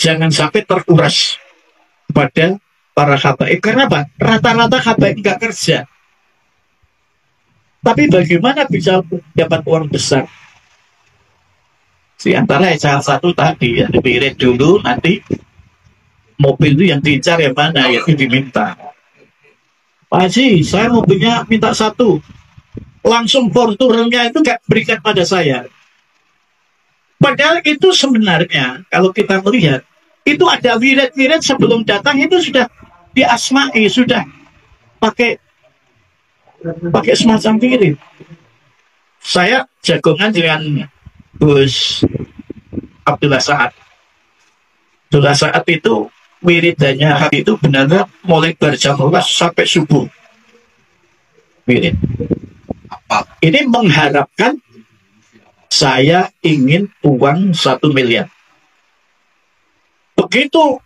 Jangan sampai terkuras pada para habaib. Karena apa? Rata-rata habaib nggak kerja. Tapi bagaimana bisa dapat uang besar? Di antara salah satu tadi ya, dipirit dulu, nanti mobil itu yang diincar yang mana, yang diminta. Pak Haji, saya mobilnya minta satu. Langsung Fortunernya itu gak berikan pada saya. Padahal itu sebenarnya, kalau kita melihat, itu ada wirid-wirid sebelum datang itu sudah diasmai, sudah pakai semacam wirid. Saya jagongan dengan Gus Abdullah Sa'ad. Abdullah Sa'ad itu wiridannya hari itu benar-benar mulai jam 12 sampai subuh. Wirid. Ini mengharapkan saya ingin uang 1 miliar. Begitu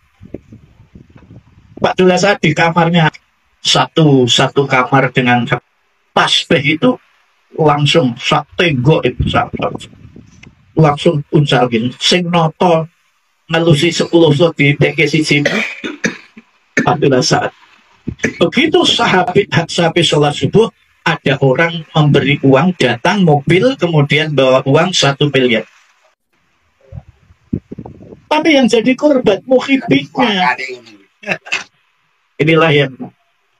Pak Abdullah Sa'ad di kamarnya satu kamar dengan tasbih itu langsung sak tenggok itu langsung uncal gini. Sing noto ngelusi 10 di TKC sini Abdullah Sa'ad. Begitu sampai sholat subuh, ada orang memberi uang, datang mobil, kemudian bawa uang 1 miliar. Tapi yang jadi korban muhibbinya. Inilah yang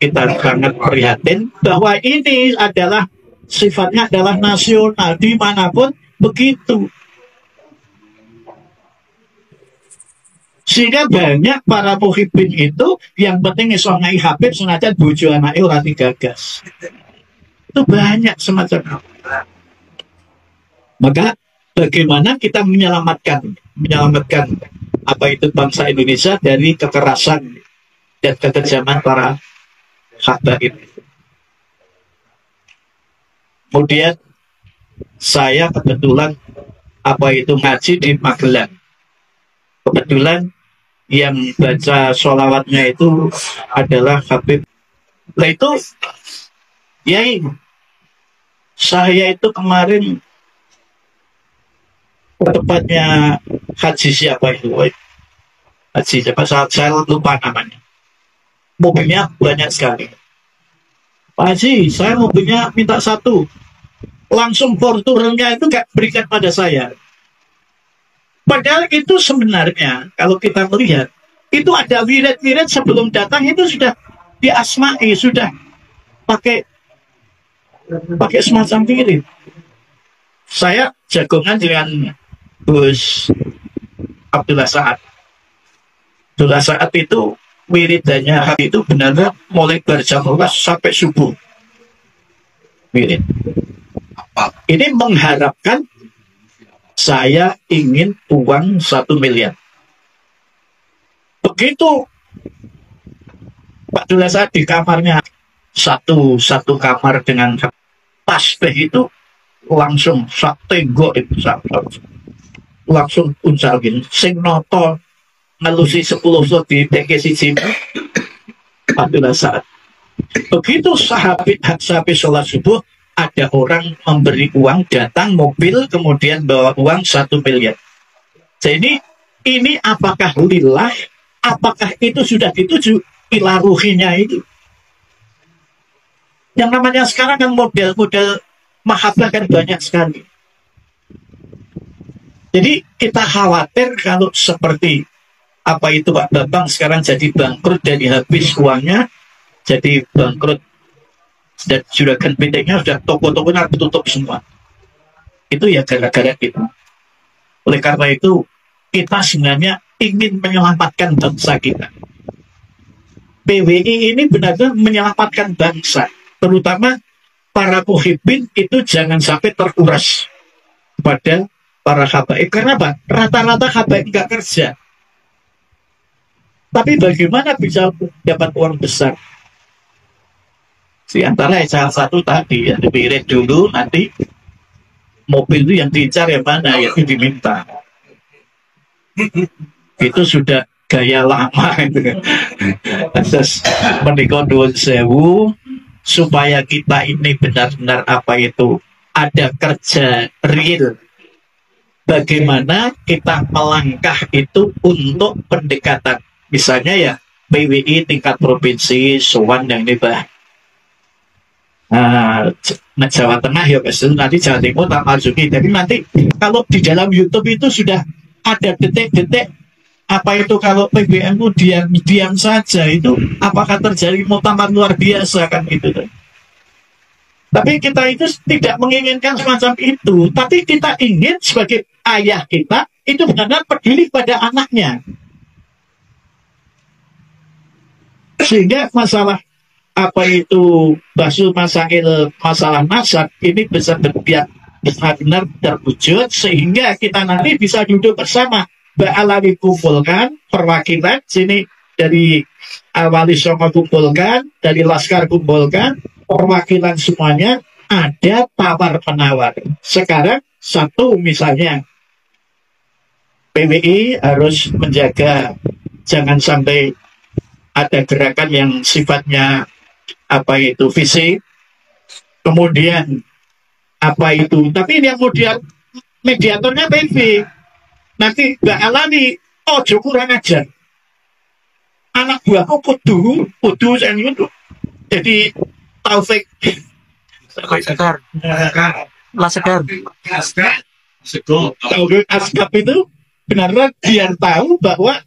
kita sangat prihatin, bahwa ini adalah sifatnya adalah nasional, dimanapun begitu. Sehingga banyak para muhibbin itu yang penting iso ngai Habib senajan bojo anake ora digagas. Itu banyak semacam itu. Maka bagaimana kita menyelamatkan apa itu bangsa Indonesia dari kekerasan dan kekejaman para habaib. Kemudian saya kebetulan apa itu ngaji di Magelang. Kebetulan yang baca sholawatnya itu adalah Habib. Nah itu, Yai, saya itu kemarin tepatnya haji siapa itu? Haji siapa? Saya lupa namanya. Mobilnya banyak sekali. Pak Haji, saya mobilnya minta satu. Langsung Fortunernya itu gak berikan pada saya. Padahal itu sebenarnya, kalau kita melihat, itu ada wirid-wirid sebelum datang itu sudah diasmai, sudah pakai semacam wirid. Saya jagongan dengan Gus Abdullah Sa'ad. Abdullah Sa'ad itu wiridannya hari itu benar-benar mulai jam 12 sampai subuh. Wirid. Ini mengharapkan saya ingin uang 1 miliar. Begitu Pak Abdullah Sa'ad di kamarnya satu kamar dengan tasbih itu langsung sak tenggok itu langsung uncal gini. Sing noto ngelusi 10 di TKC sini Abdullah Sa'ad. Begitu sampai sholat subuh, ada orang memberi uang, datang mobil, kemudian bawa uang 1 miliar. Jadi ini apakah lillah, apakah itu sudah dituju ila ruhinya itu? Yang namanya sekarang kan model-model mahabbah kan banyak sekali. Jadi kita khawatir kalau seperti apa itu Pak Bambang sekarang jadi bangkrut, jadi habis uangnya, jadi bangkrut. Dan juragan bentengnya sudah toko-tokonya tutup semua. Itu ya gara-gara kita. Oleh karena itu kita sebenarnya ingin menyelamatkan bangsa kita. PWI ini benar-benar menyelamatkan bangsa, terutama para muhibbin itu jangan sampai terkuras pada para habaib. Karena apa? Rata-rata habaib nggak kerja. Tapi bagaimana bisa dapat uang besar? Di antara salah satu tadi ya, dipirit dulu, nanti mobil itu yang diincar yang mana, yang diminta. Itu sudah gaya lama itu. Asas menikah 2000 supaya kita ini benar-benar apa itu ada kerja real. Bagaimana kita melangkah itu untuk pendekatan. Misalnya ya PWI tingkat provinsi, sowan yang ini bah. Jawa Tengah ya nanti Jawa Timur tak masuki. Tapi nanti kalau di dalam YouTube itu sudah ada detik-detik apa itu kalau PBM itu diam saja itu apakah terjadi muktamar luar biasa kan itu. Tapi kita itu tidak menginginkan semacam itu. Tapi kita ingin sebagai ayah kita itu benar-benar peduli pada anaknya. Sehingga masalah apa itu basul masail masalah nasab ini bisa benar-benar terwujud sehingga kita nanti bisa duduk bersama. Mbak Alawi kumpulkan perwakilan sini dari Wali Songo kumpulkan, dari Laskar kumpulkan, perwakilan semuanya ada tawar penawar. Sekarang satu misalnya PWI harus menjaga jangan sampai ada gerakan yang sifatnya apa itu fisik, kemudian apa itu, tapi yang kemudian mediatornya PV. Nanti Mbak Alani, oh kurang ajar. Anak buahku kudu yang itu. Jadi Taufik Laskar. Taufik Askap itu benar-benar biar tahu bahwa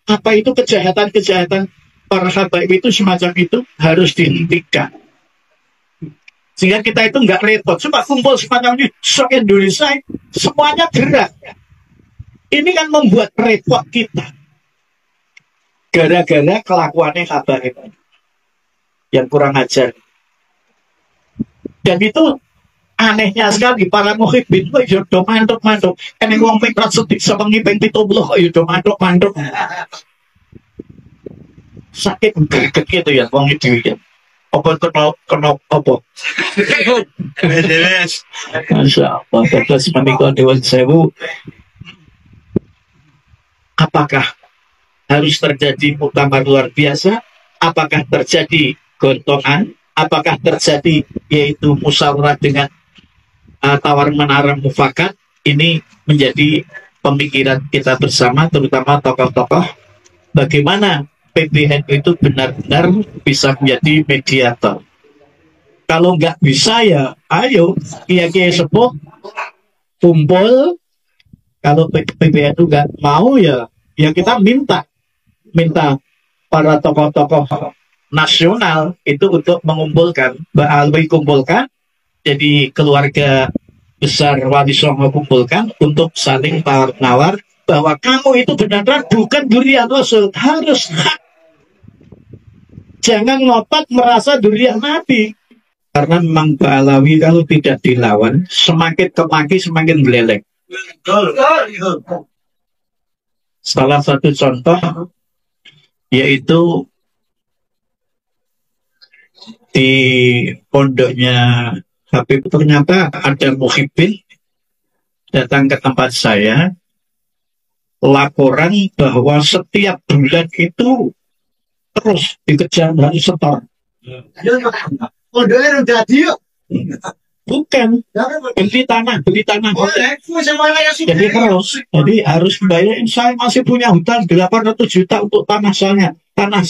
apa itu kejahatan-kejahatan para habaib itu semacam itu harus dihentikan. Sehingga kita itu nggak repot. Cuma kumpul semacam ini, Indonesia semuanya gerak. Ini kan membuat repot kita. Gara-gara kelakuannya habaib yang kurang ajar. Dan itu anehnya sekali para muhibbin kok yo do mantuk-mantuk. Ene wong ping 100 sewengi ping 70 kok yo do mantuk-mantuk. Sakit greget gitu ya wong iki ya. Apa kena apa? Masya Allah, terus menikah Dewan Sewu. Apakah harus terjadi muktamar luar biasa? Apakah terjadi gontongan? Apakah terjadi yaitu musyawarah dengan tawar menara mufakat? Ini menjadi pemikiran kita bersama, terutama tokoh-tokoh. Bagaimana PBN itu benar-benar bisa menjadi mediator. Kalau nggak bisa ya, ayo kiai-kiai sepuh kumpul. Kalau PBN itu nggak mau ya kita minta para tokoh-tokoh nasional itu untuk mengumpulkan, Mbak Alwi kumpulkan, jadi keluarga besar Wali Songo kumpulkan untuk saling tawar-menawar bahwa kamu itu benar-benar bukan durian Rasul, harus hak. Jangan ngotot merasa durian Nabi. Karena memang Mbak Alawi kalau tidak dilawan, semakin kemaki semakin belelek. Salah satu contoh yaitu di pondoknya Habib ternyata ada muhibbin datang ke tempat saya laporan bahwa setiap bulan itu terus dikejar dari setor. Pondoknya udah dia. Bukan, beli tanah. Jadi harus bayar. Saya masih punya hutang 800 juta untuk tanah sana. Tanah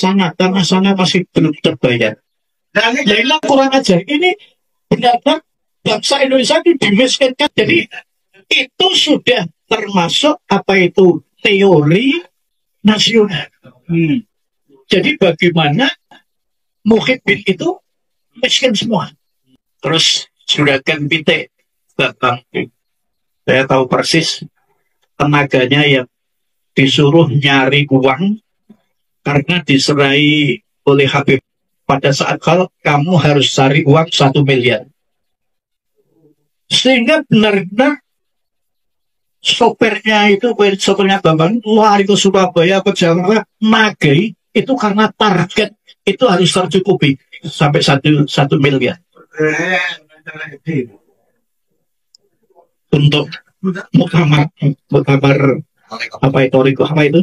sana masih belum terbayar. Dan ini kurang ajar. Ini benar-benar bangsa Indonesia ini dimiskinkan. Jadi itu sudah termasuk apa itu teori nasional. Jadi bagaimana muhibbin itu miskin semua. Terus Juragan Pitik datang. Saya tahu persis tenaganya yang disuruh nyari uang karena diserai oleh Habib. Pada saat kalau kamu harus cari uang 1 miliar. Sehingga benar-benar sopirnya Bambang lari ke Surabaya ke Jawa nagai itu karena target itu harus tercukupi sampai 1 miliar. Untuk muktamar apa itu?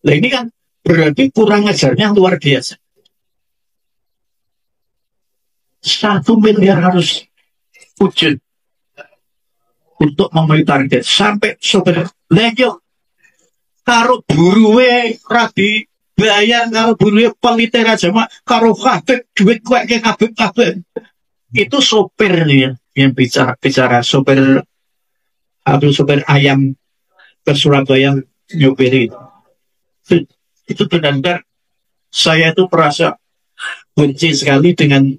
Nah ini kan berarti kurang ajarnya luar biasa. 1 miliar harus wujud untuk memenuhi target sampai sopir leyo karo buruwe rabi bayar karo buruwe pelite aja mak karo kabeh duit kuweke kabeh itu sopir ya yang bicara sopir ayam ke Surabaya nyopiri itu benar-benar saya itu merasa benci sekali dengan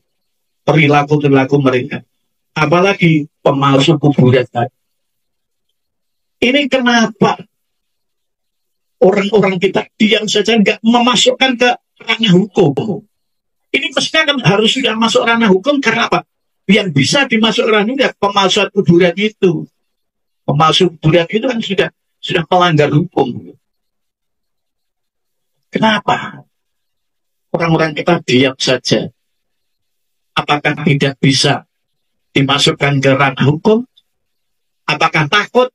perilaku mereka, apalagi pemalsu kuburan. Ini kenapa orang-orang kita diam saja nggak memasukkan ke ranah hukum? Ini mestinya kan harus sudah masuk ranah hukum. Karena apa? Yang bisa dimasuk ranah ya pemalsuan kuburan itu. Pemalsu kuburan itu kan sudah melanggar hukum. Kenapa orang-orang kita diam saja? Apakah tidak bisa dimasukkan ke ranah hukum? Apakah takut?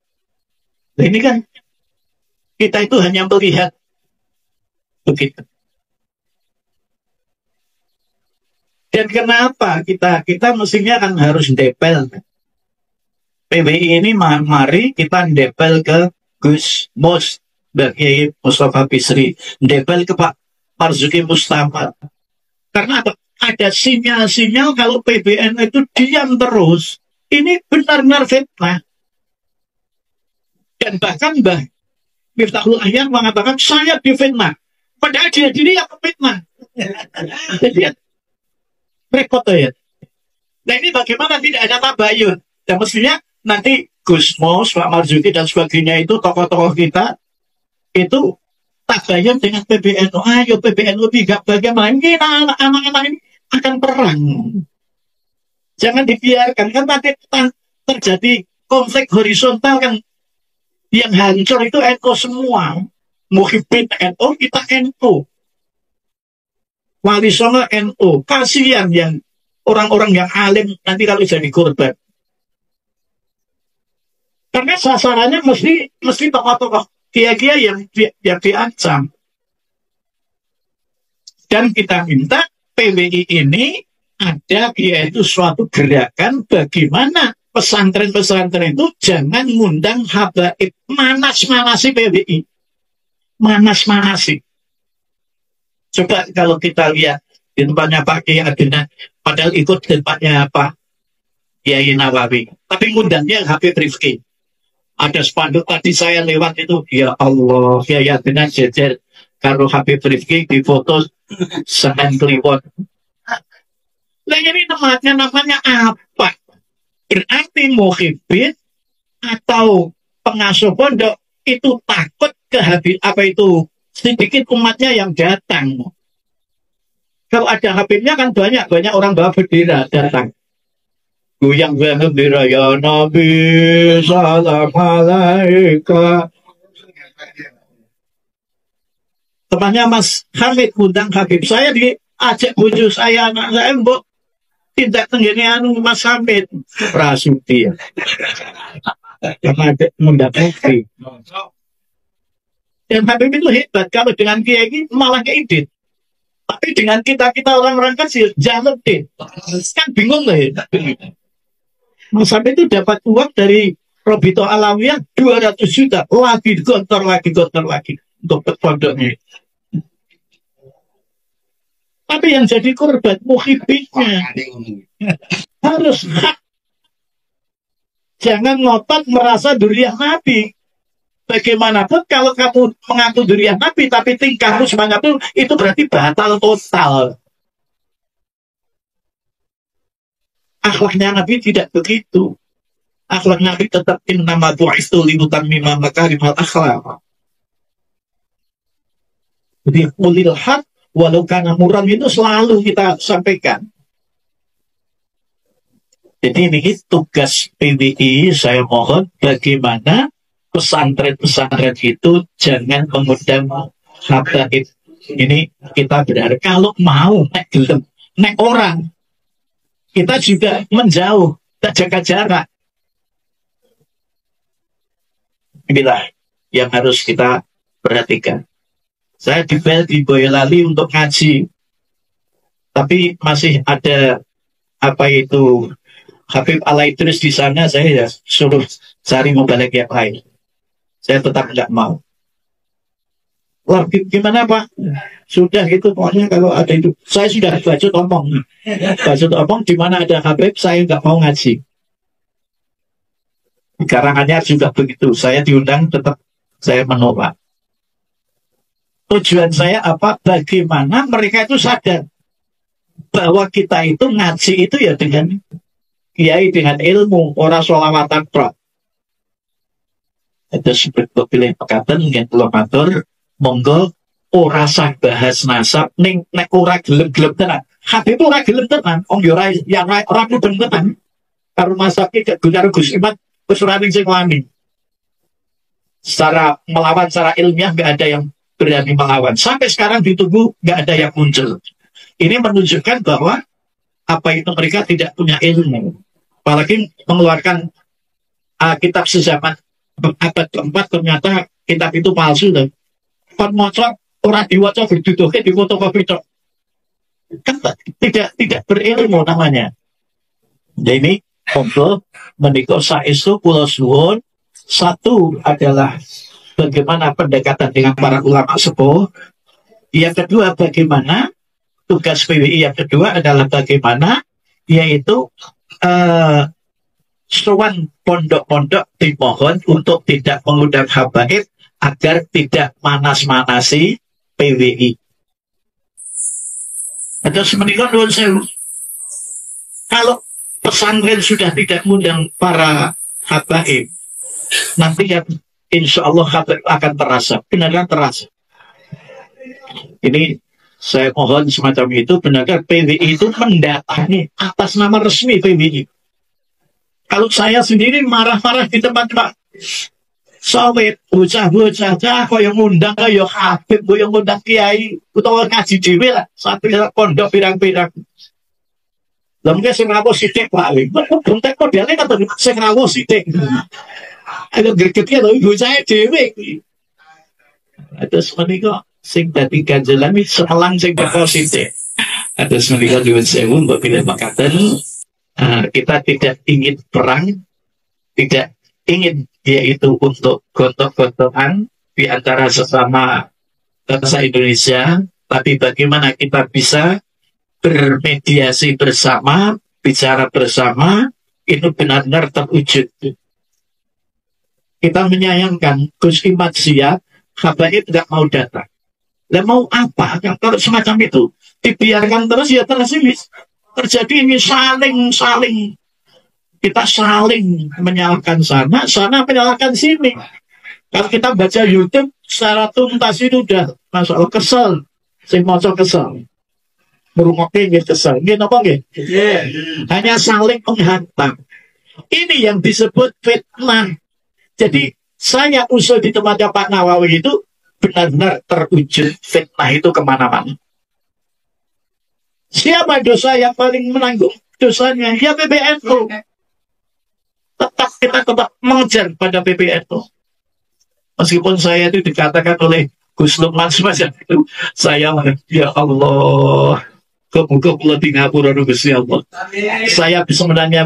Nah, ini kan kita itu hanya melihat begitu. Dan kenapa kita mestinya kan harus depel. PBI ini mari kita depel ke Gus Mus bagi Mustafa Bisri, depel ke Pak Marzuki Mustafa. Karena apa? Ada sinyal-sinyal kalau PBN itu diam terus. Ini benar-benar fitnah. Dan bahkan Mbah Miftahul Ahyar mengatakan saya difitnah. Padahal dia diri yang fitnah. Jadi repot ya. Nah ini bagaimana tidak ada tabayun. Dan mestinya nanti Gus Mus, Pak Marzuki dan sebagainya itu tokoh-tokoh kita itu tabayun dengan PBNU. Ayo PBNU tidak bagaimana. Kita anak-anak ini akan perang. Jangan dibiarkan. Kan nanti terjadi konflik horizontal kan. Yang hancur itu NU semua. Muhibbin NU, kita NU. Wali Songo NU. Kasihan yang orang-orang yang alim nanti kalau jadi korban. Karena sasarannya mesti tokoh-tokoh kiai-kiai yang diancam. Dan kita minta PBI ini ada yaitu suatu gerakan bagaimana pesantren-pesantren itu jangan ngundang habaib, manas-manasi PBI. Manas-manasi. Coba kalau kita lihat di tempatnya Pak Kiai Adina, padahal ikut di tempatnya Pak Kiai Nawawi. Tapi ngundangnya Habib Rifki. Ada spanduk tadi saya lewat itu, ya Allah, Kiai Adina jejer karo Habib Rifki di foto Senen Kliwon. Nah ini namanya apa? Berarti muhibbin atau pengasuh pondok itu takut apa itu sedikit umatnya yang datang. Kalau ada Habibnya kan banyak orang bawa bendera datang. Goyang bendera ya Nabi salam alaika. Temannya Mas Hamid undang Habib, saya diajak bujuk saya, anak saya mbok tidak tenggini anu Mas Hamid Prasuti ya. Yang ada mendapati. Dan Habib itu hebat, kalau dengan kiai malah keidit. Tapi dengan kita orang-orang kecil jangan deh. Kan bingung lah ya. Mas Hamid itu dapat uang dari Robito Alawiyah 200 juta, lagi gontor lagi untuk pondoknya. Tapi yang jadi korban muhibbinnya harus hak. Jangan ngotot merasa duriah Nabi. Bagaimanapun kalau kamu mengaku duriah Nabi tapi tingkahmu semangatmu itu berarti batal total. Akhlaknya Nabi tidak begitu. Akhlak Nabi tetap innama bu'istu limutammima makarimal akhlaq. Jadi ulil haq walau karena murah itu selalu kita sampaikan. Jadi ini tugas PBI, saya mohon bagaimana pesantren-pesantren itu jangan mengundang habaib. Ini kita benar. Kalau mau nek orang, kita juga menjauh, kita jaga jarak. Inilah yang harus kita perhatikan. Saya di Boyolali untuk ngaji. Tapi masih ada apa itu Habib Al-Idris di sana, saya ya suruh cari mubalik yang lain. Saya tetap nggak mau. Wah, gimana Pak? Sudah gitu, pokoknya kalau ada itu. Saya sudah baca omong. Baca omong di mana ada Habib, saya nggak mau ngaji. Karangannya juga begitu. Saya diundang, tetap saya menolak. Tujuan saya apa? Bagaimana mereka itu sadar bahwa kita itu ngaji itu ya dengan kiai, dengan ilmu, orang sholawatan pro. Itu seperti pilih pekatan, mungkin belum matur, monggo ora sah bahas nasab, ning nek ora gelem-gelem tenan. Habib ora gelem tenan, wong yo ora mudeng tenan. Karo masakke karo Gus Imat wis ora ning sing wani. Secara melawan, secara ilmiah nggak ada yang berani melawan. Sampai sekarang ditunggu nggak ada yang muncul. Ini menunjukkan bahwa apa itu mereka tidak punya ilmu. Apalagi mengeluarkan kitab sezaman abad keempat, ternyata kitab itu palsu loh. Kon maca ora diwaca berduduke di fotokopi tok. Kan tidak berilmu namanya. Jadi ini monggo menika saestu kula suwun, satu adalah bagaimana pendekatan dengan para ulama sepuh. Yang kedua bagaimana tugas PWI yang kedua adalah bagaimana yaitu sowan pondok-pondok dimohon untuk tidak mengundang habaib agar tidak manas-manasi PWI. Atau semenikah nuwun sewu. Kalau pesantren sudah tidak mengundang para habaib, nanti yang insya Allah habaib akan terasa, benar-benar terasa. Ini saya mohon semacam itu, benar-benar PWI itu mendatangi atas nama resmi PWI. Kalau saya sendiri marah-marah di tempat-tempat sawit, bocah-bocah, kok yang ngundang, kayak Habib, kok yang ngundang kiai, utawa ngaji dewe lah, satu pondok pirang-pirang. Lah mungkin sing rawuh sithik wae. Bentek modele kata sing rawuh sithik. Ayo gregetnya lho bocah dhewe iki. Terus menika sing dadi ganjelan iki selang sing positif. Terus menika nuwun sewu mbok pilih makaten. Kita tidak ingin perang, tidak ingin yaitu untuk gontok-gontokan di antara sesama bangsa Indonesia, tapi bagaimana kita bisa bermediasi bersama, bicara bersama, itu benar-benar terwujud. Kita menyayangkan Gus Imat siap, habaib tidak mau datang. Lah mau apa? Kalau semacam itu dibiarkan terus ya terus ini terjadi ini saling kita saling menyalahkan sana menyalahkan sini. Kalau kita baca YouTube secara tuntas itu udah masalah kesel, sing maca kesel, merungokke nggih kesel, nggih napa nggih? Hanya saling menghantam. Ini yang disebut fitnah. Jadi saya usul di tempatnya Pak Nawawi itu benar-benar terwujud fitnah itu kemana-mana. Siapa dosa yang paling menanggung dosanya? Ya PBNU. Tetap kita tetap mengejar pada PBNU. Meskipun saya itu dikatakan oleh Gus Lukman semacam itu, saya ya Allah, kemudian pulau di ngapura Gusti Allah. Saya bisa menanya